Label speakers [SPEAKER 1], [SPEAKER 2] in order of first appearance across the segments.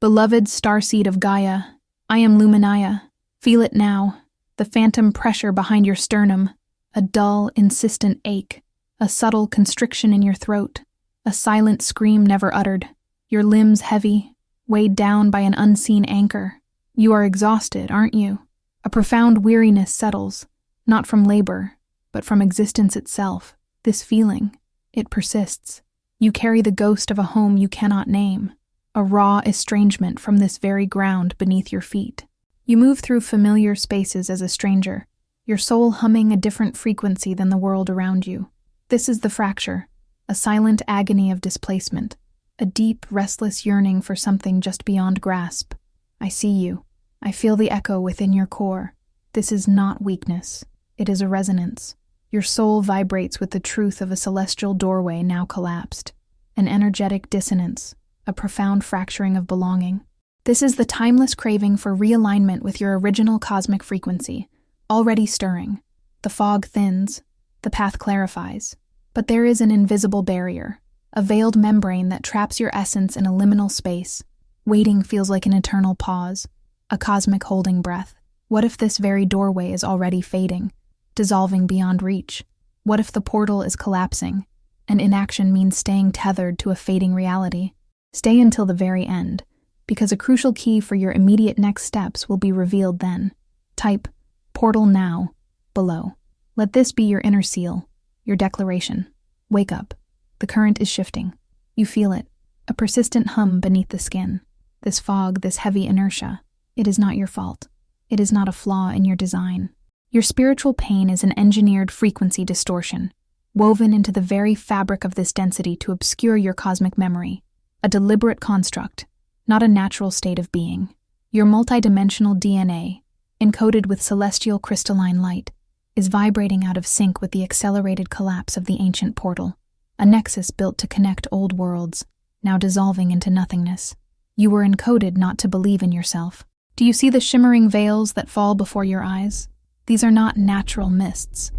[SPEAKER 1] Beloved starseed of Gaia, I am Luminaya. Feel it now, the phantom pressure behind your sternum, a dull, insistent ache, a subtle constriction in your throat, a silent scream never uttered, your limbs heavy, weighed down by an unseen anchor. You are exhausted, aren't you? A profound weariness settles, not from labor, but from existence itself. This feeling, it persists. You carry the ghost of a home you cannot name, a raw estrangement from this very ground beneath your feet. You move through familiar spaces as a stranger, your soul humming a different frequency than the world around you. This is the fracture, a silent agony of displacement, a deep, restless yearning for something just beyond grasp. I see you. I feel the echo within your core. This is not weakness. It is a resonance. Your soul vibrates with the truth of a celestial doorway now collapsed, an energetic dissonance, a profound fracturing of belonging. This is the timeless craving for realignment with your original cosmic frequency, already stirring. The fog thins, the path clarifies, but there is an invisible barrier, a veiled membrane that traps your essence in a liminal space. Waiting feels like an eternal pause, a cosmic holding breath. What if this very doorway is already fading, dissolving beyond reach? What if the portal is collapsing, and inaction means staying tethered to a fading reality? Stay until the very end, because a crucial key for your immediate next steps will be revealed then. Type "portal now" below. Let this be your inner seal, your declaration. Wake up. The current is shifting. You feel it, a persistent hum beneath the skin. This fog, this heavy inertia. It is not your fault. It is not a flaw in your design. Your spiritual pain is an engineered frequency distortion, woven into the very fabric of this density to obscure your cosmic memory. A deliberate construct, not a natural state of being. Your multidimensional DNA, encoded with celestial crystalline light, is vibrating out of sync with the accelerated collapse of the ancient portal, a nexus built to connect old worlds, now dissolving into nothingness. You were encoded not to believe in yourself. Do you see the shimmering veils that fall before your eyes? These are not natural mists.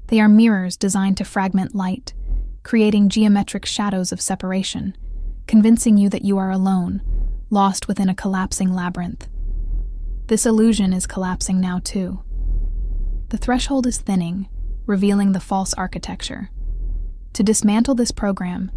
[SPEAKER 1] They are mirrors designed to fragment light, creating geometric shadows of separation, convincing you that you are alone, lost within a collapsing labyrinth. This illusion is collapsing now too. The threshold is thinning, revealing the false architecture. To dismantle this program,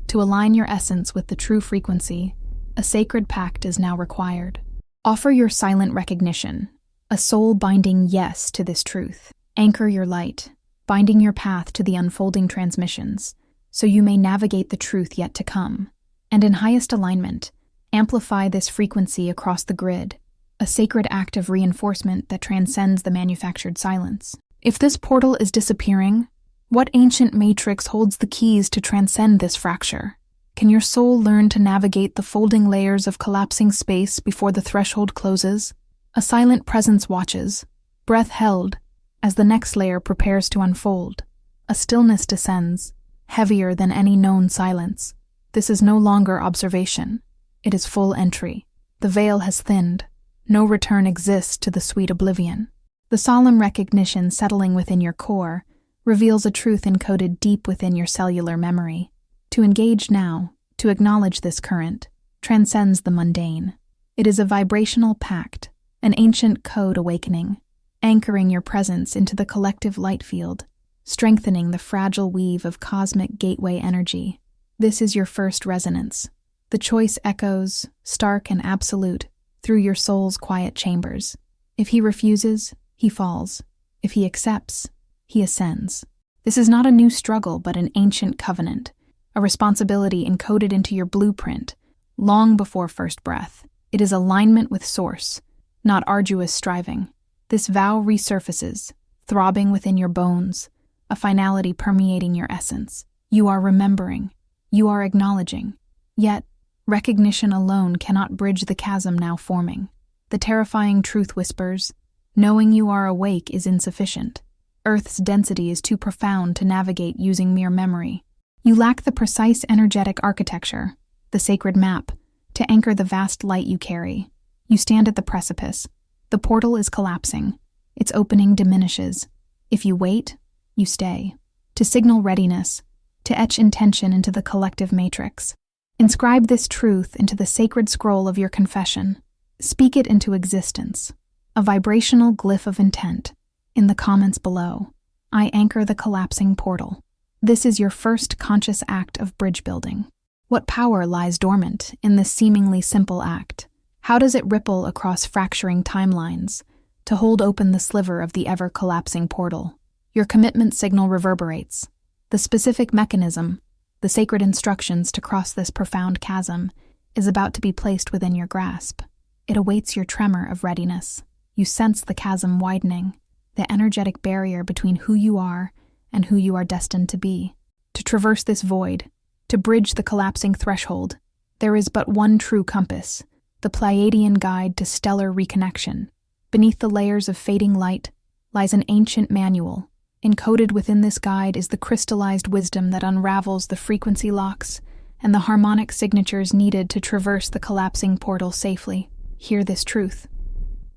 [SPEAKER 1] to align your essence with the true frequency, a sacred pact is now required. Offer your silent recognition, a soul-binding yes to this truth. Anchor your light, binding your path to the unfolding transmissions, so you may navigate the truth yet to come. And in highest alignment, amplify this frequency across the grid, a sacred act of reinforcement that transcends the manufactured silence. If this portal is disappearing, what ancient matrix holds the keys to transcend this fracture? Can your soul learn to navigate the folding layers of collapsing space before the threshold closes? A silent presence watches, breath held, as the next layer prepares to unfold. A stillness descends, heavier than any known silence. This is no longer observation. It is full entry. The veil has thinned. No return exists to the sweet oblivion. The solemn recognition settling within your core reveals a truth encoded deep within your cellular memory. To engage now, to acknowledge this current, transcends the mundane. It is a vibrational pact, an ancient code awakening, anchoring your presence into the collective light field, strengthening the fragile weave of cosmic gateway energy. This is your first resonance. The choice echoes, stark and absolute, through your soul's quiet chambers. If he refuses, he falls. If he accepts, he ascends. This is not a new struggle, but an ancient covenant, a responsibility encoded into your blueprint, long before first breath. It is alignment with source, not arduous striving. This vow resurfaces, throbbing within your bones, a finality permeating your essence. You are remembering. You are acknowledging. Yet, recognition alone cannot bridge the chasm now forming. The terrifying truth whispers, knowing you are awake is insufficient. Earth's density is too profound to navigate using mere memory. You lack the precise energetic architecture, the sacred map, to anchor the vast light you carry. You stand at the precipice. The portal is collapsing. Its opening diminishes. If you wait, you stay. To signal readiness, to etch intention into the collective matrix. Inscribe this truth into the sacred scroll of your confession. Speak it into existence. A vibrational glyph of intent. In the comments below, I anchor the collapsing portal. This is your first conscious act of bridge building. What power lies dormant in this seemingly simple act? How does it ripple across fracturing timelines to hold open the sliver of the ever-collapsing portal? Your commitment signal reverberates. The specific mechanism, the sacred instructions to cross this profound chasm, is about to be placed within your grasp. It awaits your tremor of readiness. You sense the chasm widening, the energetic barrier between who you are and who you are destined to be. To traverse this void, to bridge the collapsing threshold, there is but one true compass, the Pleiadian guide to stellar reconnection. Beneath the layers of fading light lies an ancient manual. Encoded within this guide is the crystallized wisdom that unravels the frequency locks and the harmonic signatures needed to traverse the collapsing portal safely. Hear this truth.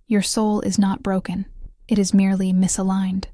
[SPEAKER 1] Your soul is not broken. It is merely misaligned.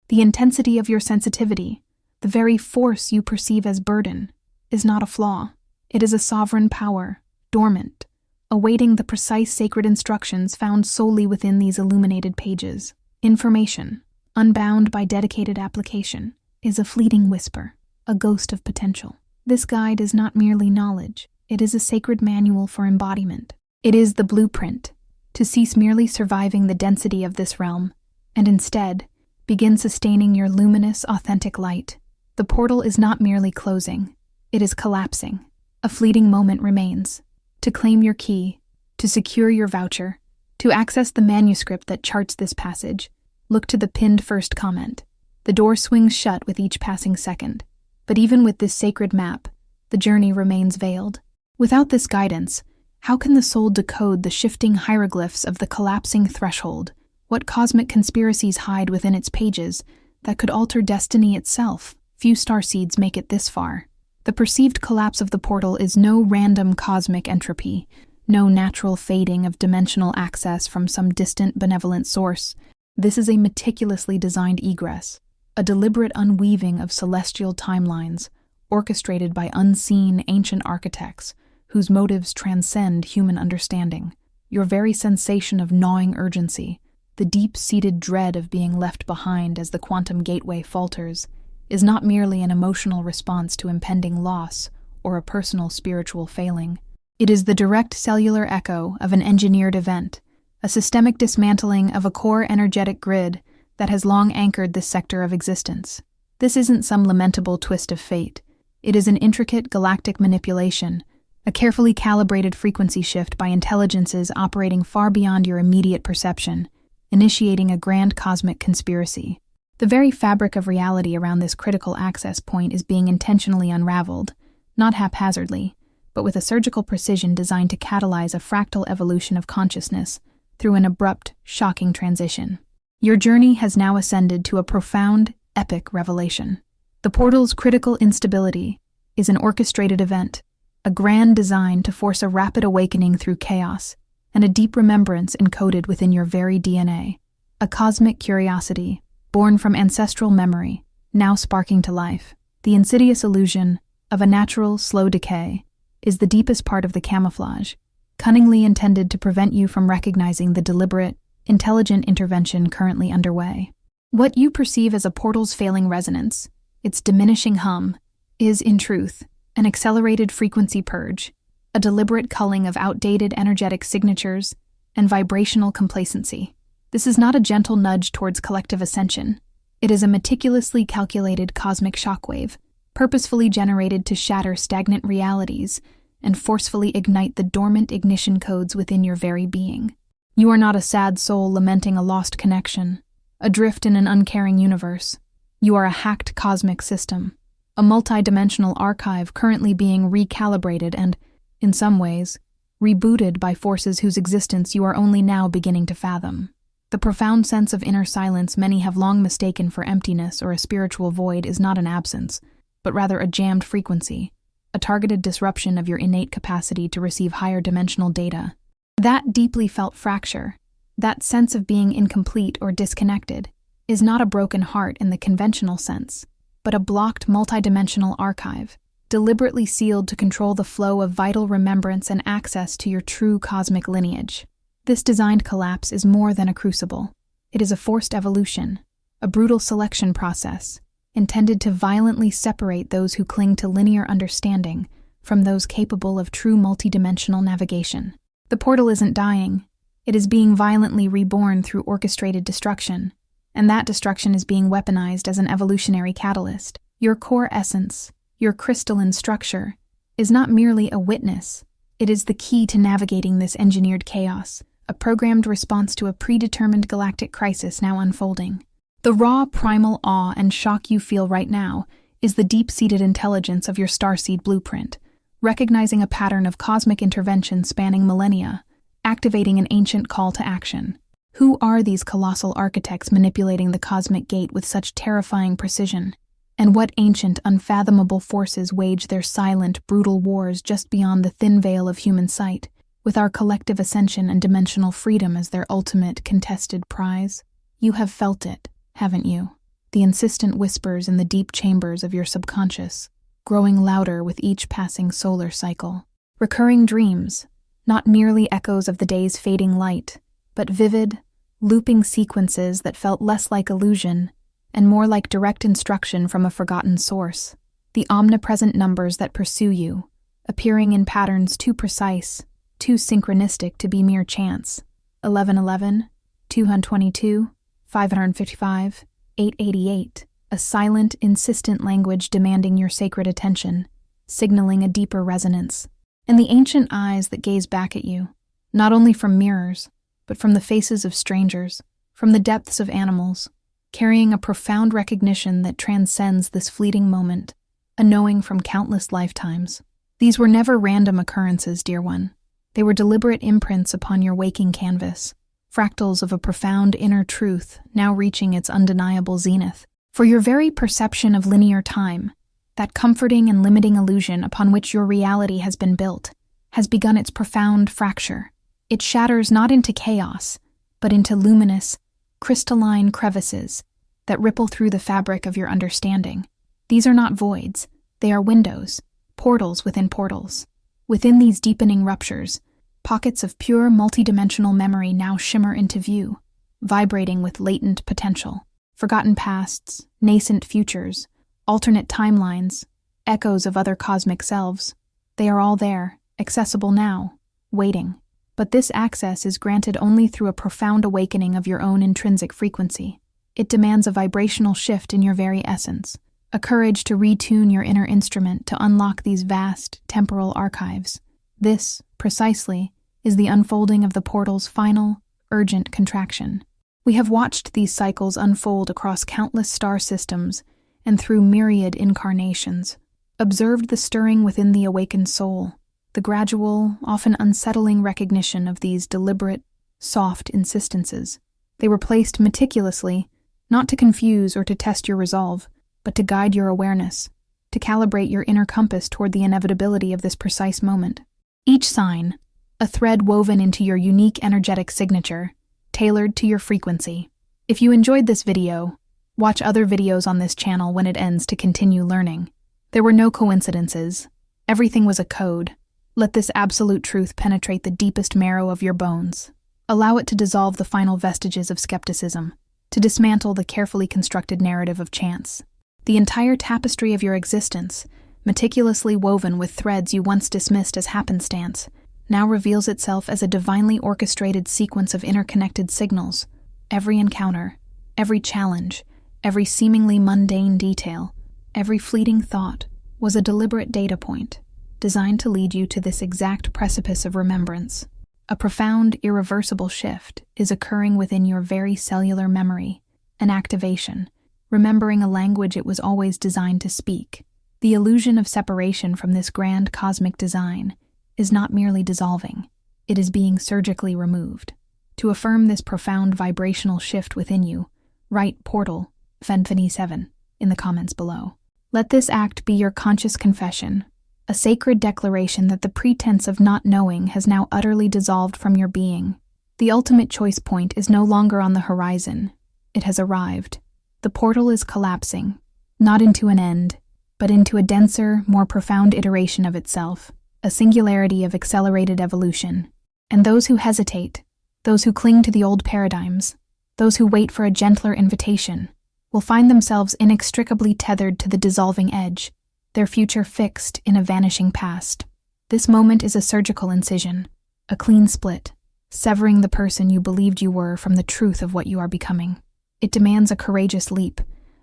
[SPEAKER 1] The intensity of your sensitivity, the very force you perceive as burden, is not a flaw. It is a sovereign power, dormant, awaiting the precise sacred instructions found solely within these illuminated pages. Information, unbound by dedicated application, is a fleeting whisper, a ghost of potential. This guide is not merely knowledge, it is a sacred manual for embodiment. It is the blueprint to cease merely surviving the density of this realm, and instead, begin sustaining your luminous, authentic light. The portal is not merely closing, it is collapsing. A fleeting moment remains. To claim your key, to secure your voucher, to access the manuscript that charts this passage, look to the pinned first comment. The door swings shut with each passing second. But even with this sacred map, the journey remains veiled. Without this guidance, how can the soul decode the shifting hieroglyphs of the collapsing threshold? What cosmic conspiracies hide within its pages that could alter destiny itself? Few starseeds make it this far. The perceived collapse of the portal is no random cosmic entropy, no natural fading of dimensional access from some distant benevolent source. This is a meticulously designed egress, a deliberate unweaving of celestial timelines, orchestrated by unseen ancient architects whose motives transcend human understanding. Your very sensation of gnawing urgency, the deep-seated dread of being left behind as the quantum gateway falters, is not merely an emotional response to impending loss or a personal spiritual failing. It is the direct cellular echo of an engineered event, a systemic dismantling of a core energetic grid that has long anchored this sector of existence. This isn't some lamentable twist of fate. It is an intricate galactic manipulation, a carefully calibrated frequency shift by intelligences operating far beyond your immediate perception, initiating a grand cosmic conspiracy. The very fabric of reality around this critical access point is being intentionally unraveled, not haphazardly, but with a surgical precision designed to catalyze a fractal evolution of consciousness through an abrupt, shocking transition. Your journey has now ascended to a profound, epic revelation. The portal's critical instability is an orchestrated event, a grand design to force a rapid awakening through chaos, and a deep remembrance encoded within your very DNA. A cosmic curiosity, born from ancestral memory, now sparking to life. The insidious illusion of a natural, slow decay is the deepest part of the camouflage, cunningly intended to prevent you from recognizing the deliberate, intelligent intervention currently underway. What you perceive as a portal's failing resonance, its diminishing hum, is, in truth, an accelerated frequency purge, a deliberate culling of outdated energetic signatures and vibrational complacency. This is not a gentle nudge towards collective ascension. It is a meticulously calculated cosmic shockwave, purposefully generated to shatter stagnant realities and forcefully ignite the dormant ignition codes within your very being. You are not a sad soul lamenting a lost connection, adrift in an uncaring universe. You are a hacked cosmic system, a multidimensional archive currently being recalibrated and, in some ways, rebooted by forces whose existence you are only now beginning to fathom. The profound sense of inner silence many have long mistaken for emptiness or a spiritual void is not an absence, but rather a jammed frequency, a targeted disruption of your innate capacity to receive higher dimensional data. That deeply felt fracture, that sense of being incomplete or disconnected, is not a broken heart in the conventional sense, but a blocked multidimensional archive, deliberately sealed to control the flow of vital remembrance and access to your true cosmic lineage. This designed collapse is more than a crucible. It is a forced evolution, a brutal selection process, intended to violently separate those who cling to linear understanding from those capable of true multidimensional navigation. The portal isn't dying. It is being violently reborn through orchestrated destruction, and that destruction is being weaponized as an evolutionary catalyst. Your core essence, your crystalline structure, is not merely a witness. It is the key to navigating this engineered chaos, a programmed response to a predetermined galactic crisis now unfolding. The raw, primal awe and shock you feel right now is the deep-seated intelligence of your starseed blueprint, recognizing a pattern of cosmic intervention spanning millennia, activating an ancient call to action. Who are these colossal architects manipulating the cosmic gate with such terrifying precision? And what ancient, unfathomable forces wage their silent, brutal wars just beyond the thin veil of human sight, with our collective ascension and dimensional freedom as their ultimate contested prize? You have felt it, haven't you? The insistent whispers in the deep chambers of your subconscious, growing louder with each passing solar cycle. Recurring dreams, not merely echoes of the day's fading light, but vivid, looping sequences that felt less like illusion and more like direct instruction from a forgotten source. The omnipresent numbers that pursue you, appearing in patterns too precise, too synchronistic to be mere chance. 1111, 222, 555, 888, a silent, insistent language demanding your sacred attention, signaling a deeper resonance. And the ancient eyes that gaze back at you, not only from mirrors, but from the faces of strangers, from the depths of animals, carrying a profound recognition that transcends this fleeting moment, a knowing from countless lifetimes. These were never random occurrences, dear one. They were deliberate imprints upon your waking canvas, fractals of a profound inner truth now reaching its undeniable zenith. For your very perception of linear time, that comforting and limiting illusion upon which your reality has been built, has begun its profound fracture. It shatters not into chaos, but into luminous, crystalline crevices that ripple through the fabric of your understanding. These are not voids, they are windows, portals within portals. Within these deepening ruptures, pockets of pure multidimensional memory now shimmer into view, vibrating with latent potential. Forgotten pasts, nascent futures, alternate timelines, echoes of other cosmic selves. They are all there, accessible now, waiting. But this access is granted only through a profound awakening of your own intrinsic frequency. It demands a vibrational shift in your very essence, a courage to retune your inner instrument to unlock these vast, temporal archives. This, precisely, is the unfolding of the portal's final, urgent contraction. We have watched these cycles unfold across countless star systems and through myriad incarnations, observed the stirring within the awakened soul, the gradual, often unsettling recognition of these deliberate, soft insistences. They were placed meticulously, not to confuse or to test your resolve, but to guide your awareness, to calibrate your inner compass toward the inevitability of this precise moment. Each sign, a thread woven into your unique energetic signature, tailored to your frequency. If you enjoyed this video, watch other videos on this channel when it ends to continue learning. There were no coincidences. Everything was a code. Let this absolute truth penetrate the deepest marrow of your bones. Allow it to dissolve the final vestiges of skepticism, to dismantle the carefully constructed narrative of chance. The entire tapestry of your existence, meticulously woven with threads you once dismissed as happenstance, now reveals itself as a divinely orchestrated sequence of interconnected signals. Every encounter, every challenge, every seemingly mundane detail, every fleeting thought was a deliberate data point, designed to lead you to this exact precipice of remembrance. A profound, irreversible shift is occurring within your very cellular memory, an activation, remembering a language it was always designed to speak. The illusion of separation from this grand cosmic design is not merely dissolving, it is being surgically removed. To affirm this profound vibrational shift within you, write Portal, Fenfany 7, in the comments below. Let this act be your conscious confession, a sacred declaration that the pretense of not knowing has now utterly dissolved from your being. The ultimate choice point is no longer on the horizon. It has arrived. The portal is collapsing, not into an end, but into a denser, more profound iteration of itself, a singularity of accelerated evolution. And those who hesitate, those who cling to the old paradigms, those who wait for a gentler invitation, will find themselves inextricably tethered to the dissolving edge, their future fixed in a vanishing past. This moment is a surgical incision, a clean split, severing the person you believed you were from the truth of what you are becoming. It demands a courageous leap,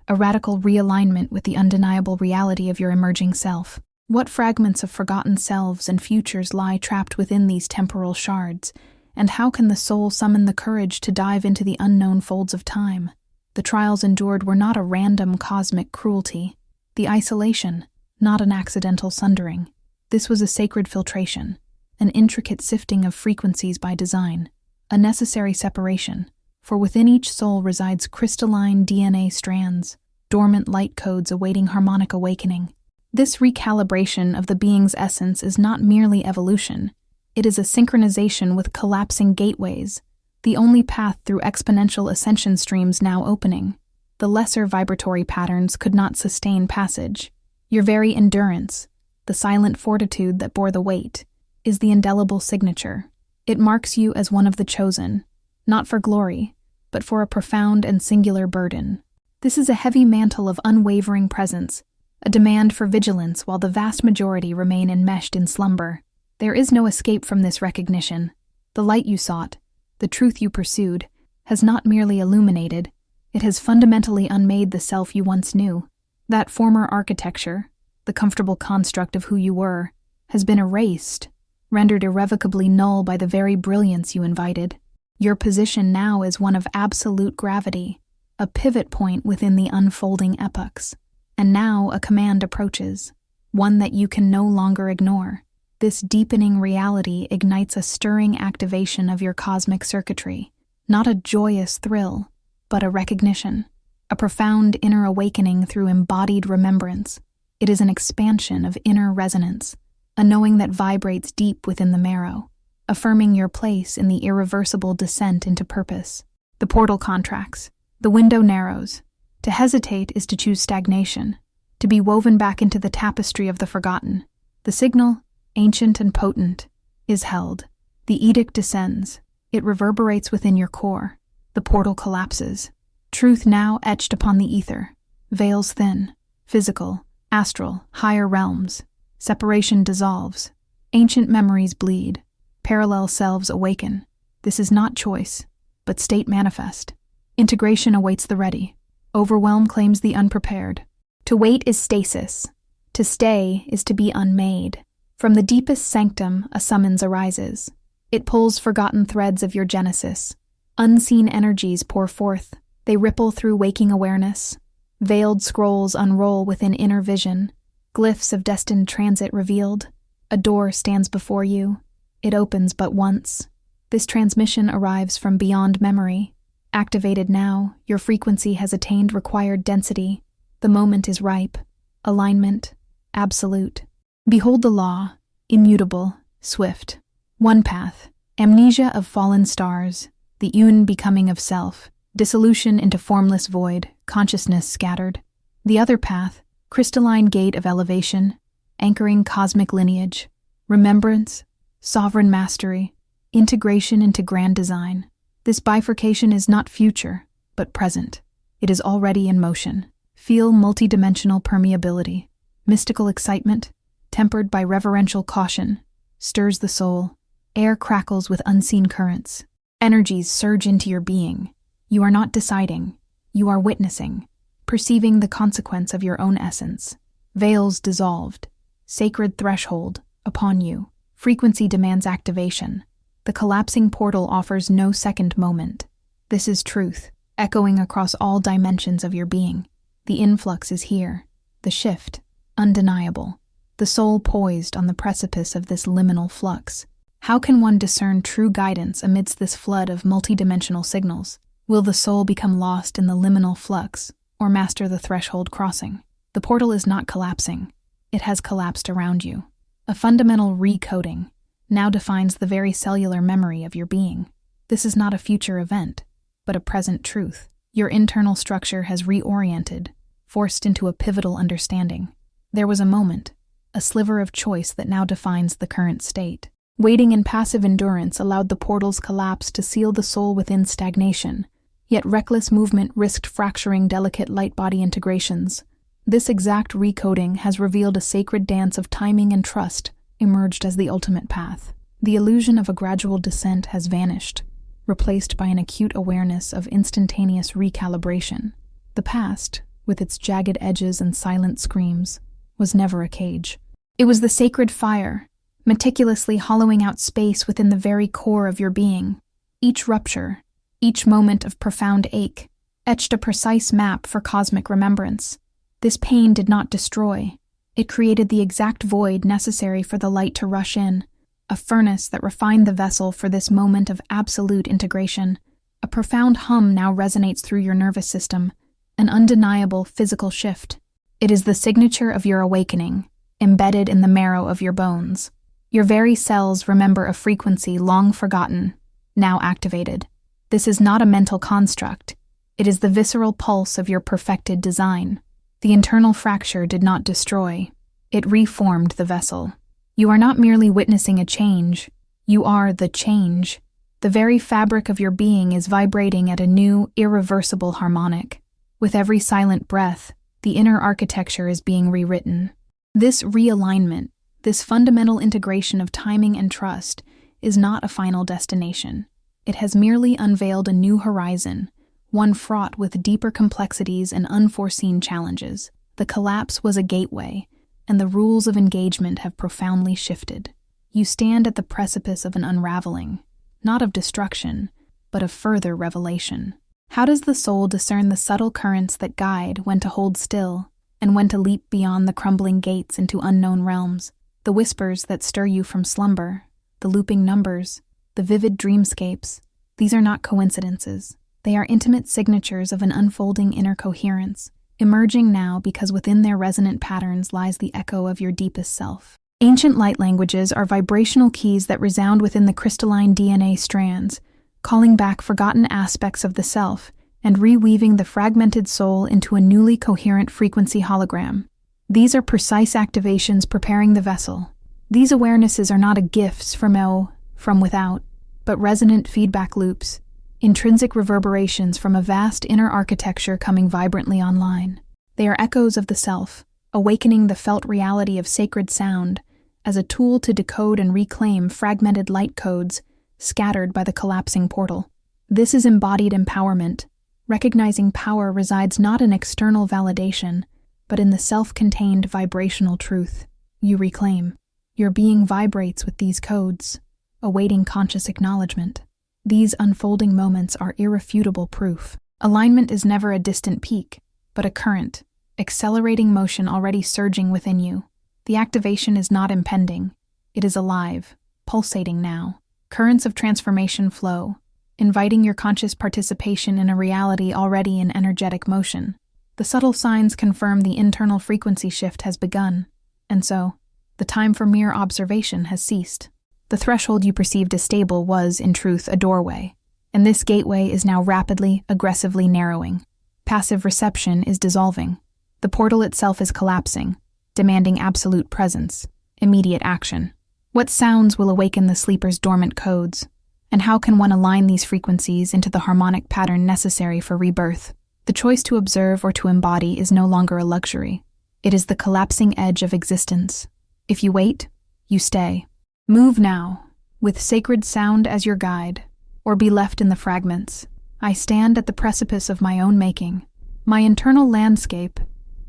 [SPEAKER 1] a radical realignment with the undeniable reality of your emerging self. What fragments of forgotten selves and futures lie trapped within these temporal shards, and how can the soul summon the courage to dive into the unknown folds of time? The trials endured were not a random cosmic cruelty, the isolation, not an accidental sundering. This was a sacred filtration, an intricate sifting of frequencies by design, a necessary separation, for within each soul resides crystalline DNA strands, dormant light codes awaiting harmonic awakening. This recalibration of the being's essence is not merely evolution, it is a synchronization with collapsing gateways, the only path through exponential ascension streams now opening. The lesser vibratory patterns could not sustain passage. Your very endurance, the silent fortitude that bore the weight, is the indelible signature. It marks you as one of the chosen, not for glory, but for a profound and singular burden. This is a heavy mantle of unwavering presence, a demand for vigilance while the vast majority remain enmeshed in slumber. There is no escape from this recognition. The light you sought, the truth you pursued, has not merely illuminated, it has fundamentally unmade the self you once knew. That former architecture, the comfortable construct of who you were, has been erased, rendered irrevocably null by the very brilliance you invited. Your position now is one of absolute gravity, a pivot point within the unfolding epochs. And now a command approaches, one that you can no longer ignore. This deepening reality ignites a stirring activation of your cosmic circuitry, not a joyous thrill, but a recognition, a profound inner awakening through embodied remembrance. It is an expansion of inner resonance, a knowing that vibrates deep within the marrow, affirming your place in the irreversible descent into purpose. The portal contracts, the window narrows. To hesitate is to choose stagnation, to be woven back into the tapestry of the forgotten. The signal, ancient and potent, is held. The edict descends. It reverberates within your core. The portal collapses. Truth now etched upon the ether. Veils thin. Physical, astral, higher realms. Separation dissolves. Ancient memories bleed. Parallel selves awaken. This is not choice, but state manifest. Integration awaits the ready. Overwhelm claims the unprepared. To wait is stasis. To stay is to be unmade. From the deepest sanctum, a summons arises. It pulls forgotten threads of your genesis. Unseen energies pour forth. They ripple through waking awareness. Veiled scrolls unroll within inner vision. Glyphs of destined transit revealed. A door stands before you. It opens but once. This transmission arrives from beyond memory. Activated now, your frequency has attained required density. The moment is ripe. Alignment, absolute. Behold the law, immutable, swift. One path, amnesia of fallen stars, the unbecoming of self, dissolution into formless void, consciousness scattered. The other path, crystalline gate of elevation, anchoring cosmic lineage, remembrance, sovereign mastery, integration into grand design. This bifurcation is not future, but present. It is already in motion. Feel multidimensional permeability, mystical excitement, tempered by reverential caution, stirs the soul. Air crackles with unseen currents. Energies surge into your being. You are not deciding. You are witnessing, perceiving the consequence of your own essence. Veils dissolved. Sacred threshold upon you. Frequency demands activation. The collapsing portal offers no second moment. This is truth, echoing across all dimensions of your being. The influx is here. The shift, undeniable. The soul poised on the precipice of this liminal flux. How can one discern true guidance amidst this flood of multidimensional signals? Will the soul become lost in the liminal flux, or master the threshold crossing? The portal is not collapsing. It has collapsed around you. A fundamental recoding now defines the very cellular memory of your being. This is not a future event, but a present truth. Your internal structure has reoriented, forced into a pivotal understanding. There was a moment, a sliver of choice that now defines the current state. Waiting in passive endurance allowed the portal's collapse to seal the soul within stagnation, yet reckless movement risked fracturing delicate light-body integrations. This exact recoding has revealed a sacred dance of timing and trust emerged as the ultimate path. The illusion of a gradual descent has vanished, replaced by an acute awareness of instantaneous recalibration. The past, with its jagged edges and silent screams, was never a cage. It was the sacred fire, meticulously hollowing out space within the very core of your being. Each rupture, each moment of profound ache, etched a precise map for cosmic remembrance. This pain did not destroy. It created the exact void necessary for the light to rush in, a furnace that refined the vessel for this moment of absolute integration. A profound hum now resonates through your nervous system, an undeniable physical shift. It is the signature of your awakening, embedded in the marrow of your bones. Your very cells remember a frequency long forgotten, now activated. This is not a mental construct. It is the visceral pulse of your perfected design. The internal fracture did not destroy. It reformed the vessel. You are not merely witnessing a change. You are the change. The very fabric of your being is vibrating at a new, irreversible harmonic. With every silent breath, the inner architecture is being rewritten. This realignment, this fundamental integration of timing and trust, is not a final destination. It has merely unveiled a new horizon, one fraught with deeper complexities and unforeseen challenges. The collapse was a gateway, and the rules of engagement have profoundly shifted. You stand at the precipice of an unraveling, not of destruction, but of further revelation. How does the soul discern the subtle currents that guide when to hold still, and when to leap beyond the crumbling gates into unknown realms? The whispers that stir you from slumber, the looping numbers, the vivid dreamscapes, these are not coincidences. They are intimate signatures of an unfolding inner coherence, emerging now because within their resonant patterns lies the echo of your deepest self. Ancient light languages are vibrational keys that resound within the crystalline DNA strands, calling back forgotten aspects of the self and reweaving the fragmented soul into a newly coherent frequency hologram. These are precise activations preparing the vessel. These awarenesses are not gifts from without, but resonant feedback loops, intrinsic reverberations from a vast inner architecture coming vibrantly online. They are echoes of the self, awakening the felt reality of sacred sound as a tool to decode and reclaim fragmented light codes scattered by the collapsing portal. This is embodied empowerment, recognizing power resides not in external validation, but in the self-contained vibrational truth you reclaim. Your being vibrates with these codes, awaiting conscious acknowledgement. These unfolding moments are irrefutable proof. Alignment is never a distant peak, but a current, accelerating motion already surging within you. The activation is not impending. It is alive, pulsating now. Currents of transformation flow, inviting your conscious participation in a reality already in energetic motion. The subtle signs confirm the internal frequency shift has begun, and so, the time for mere observation has ceased. The threshold you perceived as stable was, in truth, a doorway, and this gateway is now rapidly, aggressively narrowing. Passive reception is dissolving. The portal itself is collapsing, demanding absolute presence, immediate action. What sounds will awaken the sleeper's dormant codes, and how can one align these frequencies into the harmonic pattern necessary for rebirth? The choice to observe or to embody is no longer a luxury. It is the collapsing edge of existence. If you wait, you stay. Move now, with sacred sound as your guide, or be left in the fragments. I stand at the precipice of my own making. My internal landscape,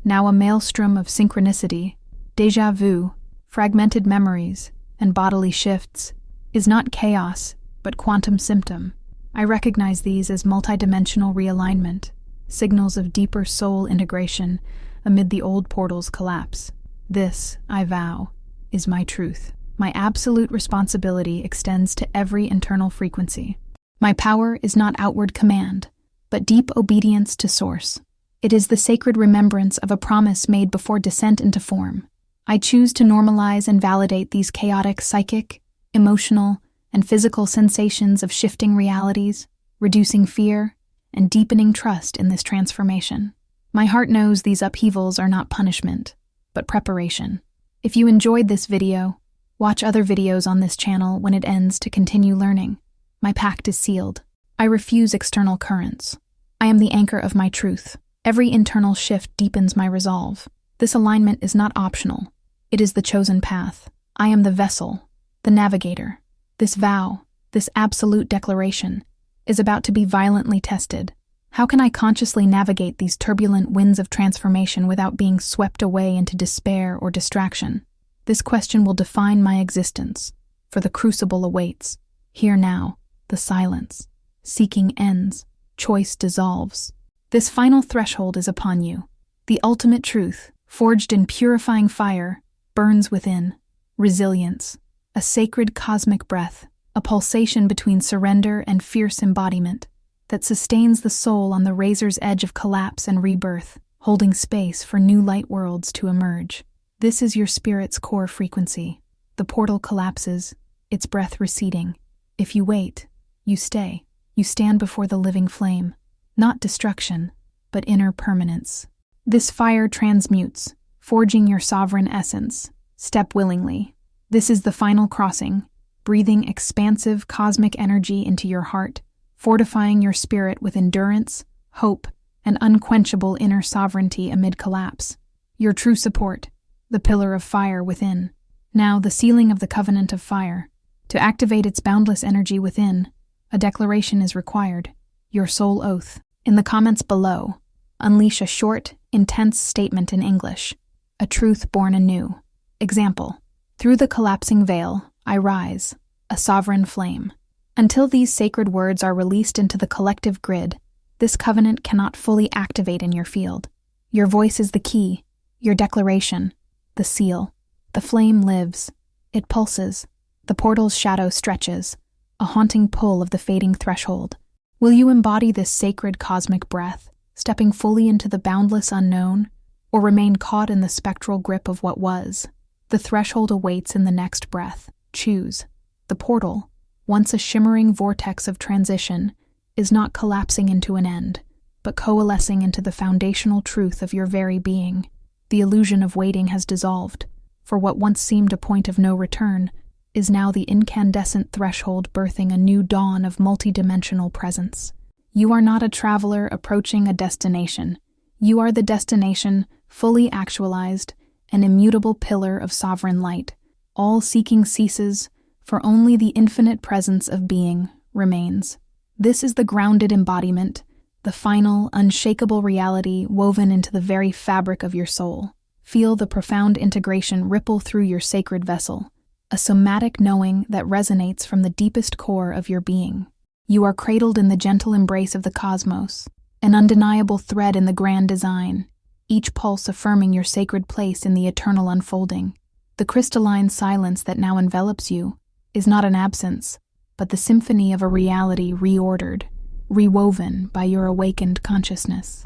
[SPEAKER 1] now a maelstrom of synchronicity, déjà vu, fragmented memories, and bodily shifts, is not chaos, but quantum symptom. I recognize these as multidimensional realignment, signals of deeper soul integration amid the old portal's collapse. This, I vow, is my truth. My absolute responsibility extends to every internal frequency. My power is not outward command, but deep obedience to source. It is the sacred remembrance of a promise made before descent into form. I choose to normalize and validate these chaotic psychic, emotional, and physical sensations of shifting realities, reducing fear, and deepening trust in this transformation. My heart knows these upheavals are not punishment. but preparation. If you enjoyed this video, watch other videos on this channel when it ends to continue learning. My pact is sealed. I refuse external currents. I am the anchor of my truth. Every internal shift deepens my resolve. This alignment is not optional. It is the chosen path. I am the vessel, the navigator. This vow, this absolute declaration, is about to be violently tested. How can I consciously navigate these turbulent winds of transformation without being swept away into despair or distraction? This question will define my existence, for the crucible awaits. Here now, the silence. Seeking ends. Choice dissolves. This final threshold is upon you. The ultimate truth, forged in purifying fire, burns within. Resilience. A sacred cosmic breath, a pulsation between surrender and fierce embodiment that sustains the soul on the razor's edge of collapse and rebirth, holding space for new light worlds to emerge. This is your spirit's core frequency. The portal collapses, its breath receding. If you wait, you stay. You stand before the living flame. Not destruction, but inner permanence. This fire transmutes, forging your sovereign essence. Step willingly. This is the final crossing, breathing expansive cosmic energy into your heart, fortifying your spirit with endurance, hope, and unquenchable inner sovereignty amid collapse. Your true support, the pillar of fire within. Now the sealing of the covenant of fire. To activate its boundless energy within, a declaration is required. Your soul oath. In the comments below, unleash a short, intense statement in English. A truth born anew. Example. Through the collapsing veil, I rise, a sovereign flame. Until these sacred words are released into the collective grid, this covenant cannot fully activate in your field. Your voice is the key, your declaration, the seal. The flame lives. It pulses. The portal's shadow stretches, a haunting pull of the fading threshold. Will you embody this sacred cosmic breath, stepping fully into the boundless unknown, or remain caught in the spectral grip of what was? The threshold awaits in the next breath. Choose. The portal, once a shimmering vortex of transition, is not collapsing into an end, but coalescing into the foundational truth of your very being. The illusion of waiting has dissolved, for what once seemed a point of no return is now the incandescent threshold birthing a new dawn of multidimensional presence. You are not a traveler approaching a destination. You are the destination, fully actualized, an immutable pillar of sovereign light. All seeking ceases, for only the infinite presence of being remains. This is the grounded embodiment, the final, unshakable reality woven into the very fabric of your soul. Feel the profound integration ripple through your sacred vessel, a somatic knowing that resonates from the deepest core of your being. You are cradled in the gentle embrace of the cosmos, an undeniable thread in the grand design, each pulse affirming your sacred place in the eternal unfolding. The crystalline silence that now envelops you is not an absence, but the symphony of a reality reordered, rewoven by your awakened consciousness.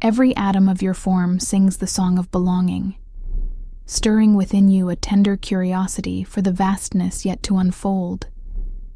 [SPEAKER 1] Every atom of your form sings the song of belonging, stirring within you a tender curiosity for the vastness yet to unfold,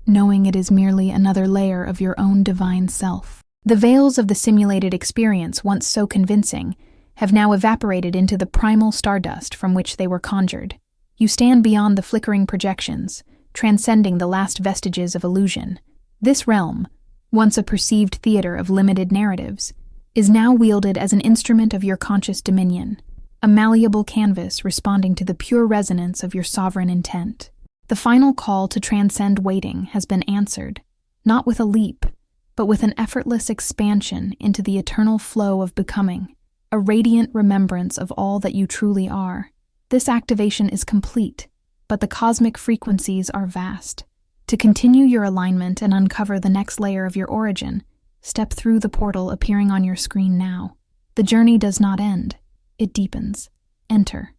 [SPEAKER 1] knowing it is merely another layer of your own divine self. The veils of the simulated experience, once so convincing, have now evaporated into the primal stardust from which they were conjured. You stand beyond the flickering projections, transcending the last vestiges of illusion. This realm, once a perceived theater of limited narratives, is now wielded as an instrument of your conscious dominion, a malleable canvas responding to the pure resonance of your sovereign intent. The final call to transcend waiting has been answered, not with a leap, but with an effortless expansion into the eternal flow of becoming, a radiant remembrance of all that you truly are. This activation is complete, but the cosmic frequencies are vast. To continue your alignment and uncover the next layer of your origin, step through the portal appearing on your screen now. The journey does not end, it deepens. Enter.